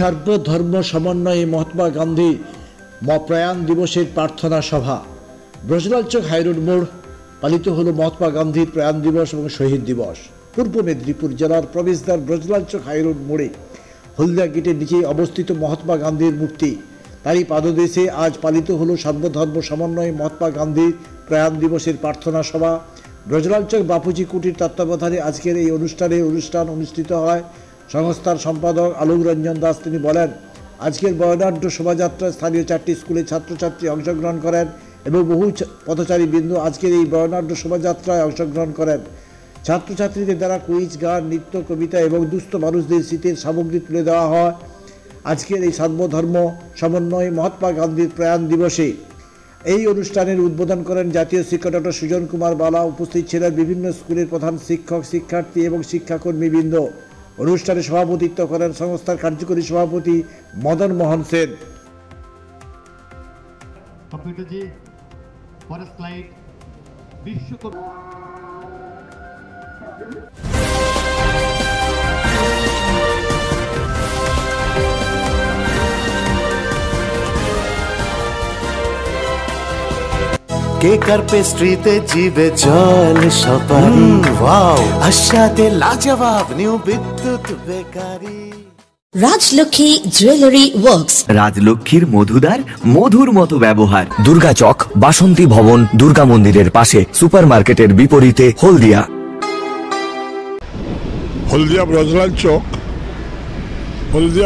সর্বধর্ম সমন্বয়ে মহাত্মা গান্ধী প্রয়াণ দিবসের প্রার্থনা সভা। ব্রজলালচক হাইরোড মোড় পালিত হল মহাত্মা গান্ধীর প্রয়াণ দিবস এবং শহীদ দিবস। পূর্ব মেদিনীপুর জেলার প্রবেশদ্বার ব্রজলালচক হাইরোড মোড়ে হলদিয়া গেটের নিচেই অবস্থিত মহাত্মা গান্ধীর মূর্তি, তারই পাদদেশে আজ পালিত হল সর্বধর্ম সমন্বয়ে মহাত্মা গান্ধীর প্রয়াণ দিবসের প্রার্থনা সভা। ব্রজলালচক বাপুজি কুটির তত্ত্বাবধানে আজকের এই অনুষ্ঠান অনুষ্ঠিত হয়। সংস্থার সম্পাদক আলোক রঞ্জন দাস তিনি বলেন, আজকের বর্ণাঢ্য শোভাযাত্রায় স্থানীয় 4টি স্কুলের ছাত্রছাত্রী অংশগ্রহণ করেন এবং বহু পথচারী বিন্দু আজকের এই বর্ণাঢ্য শোভাযাত্রায় অংশগ্রহণ করেন। ছাত্রছাত্রীদের দ্বারা কুইজ, গান, নৃত্য, কবিতা এবং দুস্থ মানুষদের শীতের সামগ্রী তুলে দেওয়া হয় আজকের এই সর্বধর্ম সমন্বয়ে মহাত্মা গান্ধীর প্রয়াণ দিবসে। এই অনুষ্ঠানের উদ্বোধন করেন জাতীয় শিক্ষক ডক্টর সুজন কুমার বালা। উপস্থিত ছিলেন বিভিন্ন স্কুলের প্রধান শিক্ষক, শিক্ষার্থী এবং শিক্ষাকর্মীবৃন্দ। অনুষ্ঠানে সভাপতিত্ব করেন সংস্থার কার্যকরী সভাপতি মদন মোহন সেন। কেকার পেস্ট্রিতে জিবে জল সপারি, ওয়াও আশাতে লাজবাব নিউ বিদ্যুৎ বেকারি। রাজলক্ষ্মী জুয়েলারি ওয়ার্কস, রাজলক্ষ্মীর মধুদার মধুর মতো ব্যবহার। দুর্গা চক, বাসন্তী ভবন, দুর্গা মন্দিরের পাশে, সুপার মার্কেটের বিপরীতে, হলদিয়া। হলদিয়া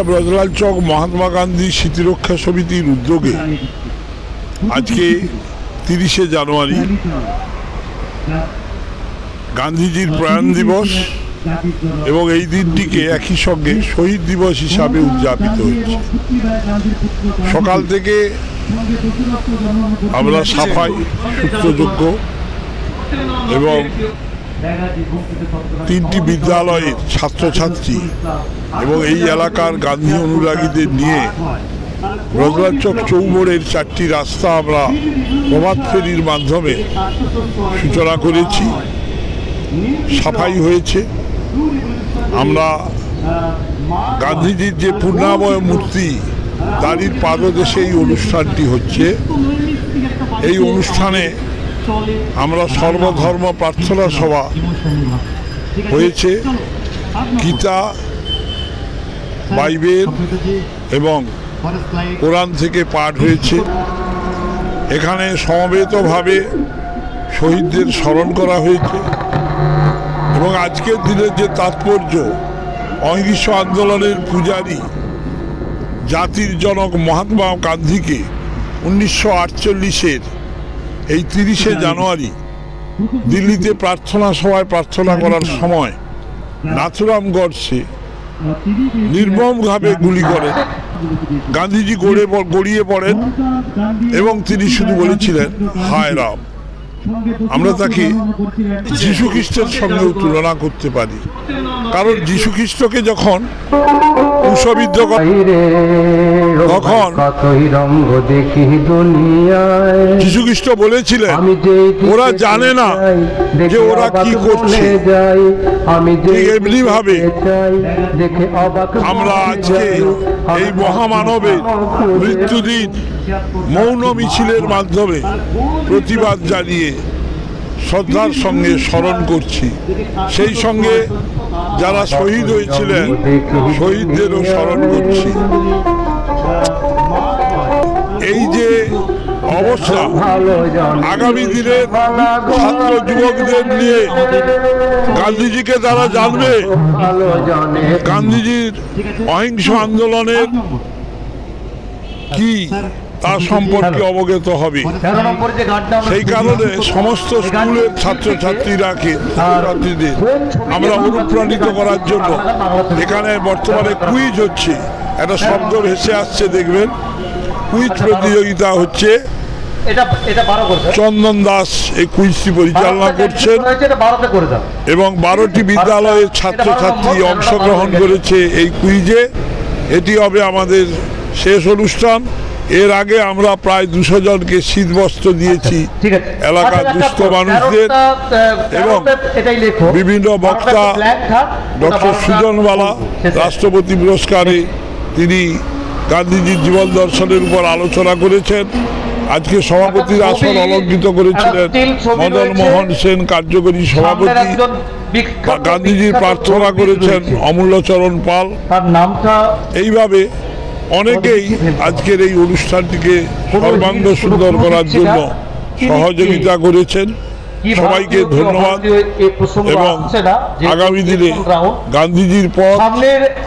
ব্রজলালচক মহাত্মা গান্ধী স্মৃতিরক্ষা সমিতির উদ্যোগে আজকে 30শে জানুয়ারি গান্ধীজির প্রয়াণ দিবস এবং এই দিনটিকে একই সঙ্গে শহীদ দিবস হিসাবে উদযাপিত হচ্ছে। সকাল থেকে আমরা সাফাই, সূত্রযজ্ঞ এবং 3টি বিদ্যালয়ের ছাত্রছাত্রী এবং এই এলাকার গান্ধী অনুরাগীদের নিয়ে ব্রজলালচক চৌমোড়ের 4টি রাস্তা আমরা প্রভাত ফেরির মাধ্যমে সূচনা করেছি। সাফাই হয়েছে। আমরা গান্ধীজির যে পূর্ণাময় মূর্তি তারই পাদদেশে এই অনুষ্ঠানটি হচ্ছে। এই অনুষ্ঠানে আমরা সর্বধর্ম প্রার্থনা সভা হয়েছে। গীতা, বাইবেল এবং কোরআন থেকে পাঠ হয়েছে। এখানে সমবেতভাবে শহীদদের স্মরণ করা হয়েছে এবং আজকের দিনের যে তাৎপর্য, অহিংস আন্দোলনের পূজারী জাতির জনক মহাত্মা গান্ধীকে 1948-এর এই 30শে জানুয়ারি দিল্লিতে প্রার্থনা সভায় প্রার্থনা করার সময় নাথুরাম গডসে নির্মমভাবে গুলি করেন। গান্ধীজি গড়িয়ে পড়েন এবং তিনি শুধু বলেছিলেন, হায় রাম। আমরা তাকে যীশু খ্রিস্টের সঙ্গেও তুলনা করতে পারি, কারণ যীশু খ্রিস্টকে যখন ক্রুশবিদ্ধ করে তখন যীশু খ্রিস্ট বলেছিলেন, ওরা জানে না যে ওরা কি করছে। ঠিক এমনি ভাবে আমরা আজকে এই মহামানবের মৃত্যুদিন মৌন মিছিলের মাধ্যমে প্রতিবাদ জানিয়ে শ্রদ্ধার সঙ্গে স্মরণ করছি। সেই সঙ্গে যারা শহীদ হয়েছিলেন শহীদদেরও স্মরণ করছি। এই যে অবস্থা, আগামী দিনের ছাত্র যুবকদের নিয়ে গান্ধীজিকে তারা জানবে, গান্ধীজির অহিংস আন্দোলনের কি তার সম্পর্কে অবগত হবে। সেই কারণে সমস্ত স্কুলের ছাত্রছাত্রীদের আমরা অনুপ্রাণিত করার জন্য এখানে বর্তমানে কুইজ হচ্ছে। একটা শব্দ ভেসে আসছে, দেখবেন। কুইজ প্রতিযোগিতা হচ্ছে। চন্দন দাস এই কুইজটি পরিচালনা করছেন এবং 12টি বিদ্যালয়ের ছাত্রছাত্রী অংশগ্রহণ করেছে এই কুইজে। এটি হবে আমাদের শেষ অনুষ্ঠান। এর আগে আমরা প্রায় 200 জনকে শীতবস্ত্র দিয়েছি এলাকার দুস্থ মানুষদের এবং বিভিন্ন বক্তা ডক্টর সুজন বালা রাষ্ট্রপতি পুরস্কারে তিনি গান্ধীজির জীবন দর্শনের উপর আলোচনা করেছেন। আজকে সভাপতির আসন অলঙ্কৃত করেছিলেন মদন মোহন সেন, কার্যকরী সভাপতি। গান্ধীজির প্রার্থনা করেছেন অমূল্যচরণ পাল। এইভাবে অনেকেই আজকের এই অনুষ্ঠানটিকে সর্বাঙ্গ সুন্দর করার জন্য সহযোগিতা করেছেন। সবাইকে ধন্যবাদ এবং আগামী দিনে গান্ধীজির পথ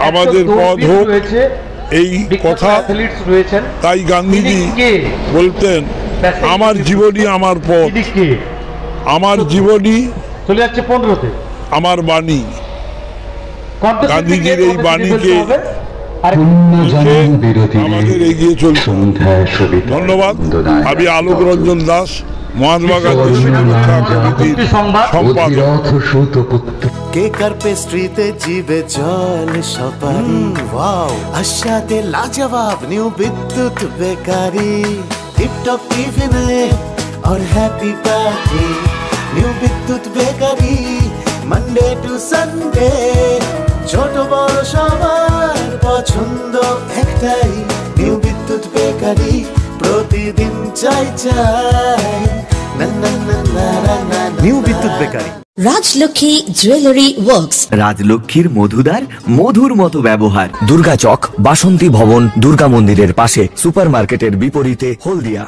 আমাদের পথ হোক, এই কথা। তাই গান্ধীজি বলতেন, আমার জীবনই আমার পথ, আমার জীবনই আমার বাণী। গান্ধীজির এই বাণীকে আমাদের এগিয়ে চলতে। ধন্যবাদ। আমি আলোক রঞ্জন দাস, মহাত্মা গান্ধী শিক্ষা কমিটির সম্পাদক। কেকার পেস্ট্রিতে জিবে জল সপারি, ওয়াও আশাতে লাজবাব নিউ বিদ্যুৎ বেকারি, টিপটপ টিফিনে और हैप्पी पार्टी, নিউ বিদ্যুৎ বেকারি, মানডে টু সানডে, ছোট বড় সবার পছন্দ একটাই, নিউ বিদ্যুৎ বেকারি, প্রতিদিন চাই চাই না না না না না। নিউ বিদ্যুৎ বেকারি। Rajlakhi Jewelry Works. রাজলক্ষ্মীর মধুদার মধুর মতো ব্যবহার। দুর্গা চক, বাসন্তী ভবন, দুর্গা মন্দিরের পাশে, সুপার মার্কেটের বিপরীতে, হলদিয়া।